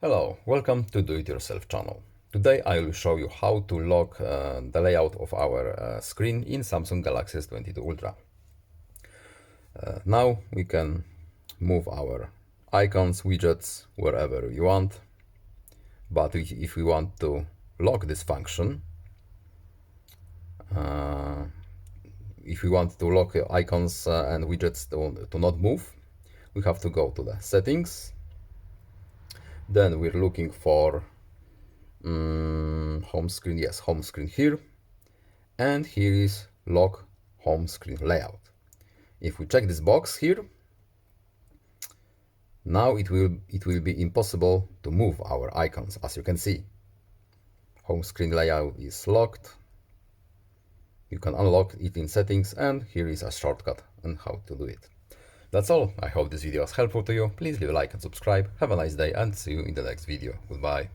Hello, welcome to Do It Yourself channel. Today I will show you how to lock the layout of our screen in Samsung Galaxy S22 Ultra. Now we can move our icons, widgets wherever you want, but if we want to lock this function, if we want to lock icons and widgets to not move, we have to go to the settings. Then we're looking for home screen, yes, home screen here, and here is lock home screen layout. If we check this box here, now it will be impossible to move our icons. As you can see, home screen layout is locked. You can unlock it in settings, and here is a shortcut on how to do it. That's all. I hope this video was helpful to you. Please leave a like and subscribe. Have a nice day and see you in the next video. Goodbye.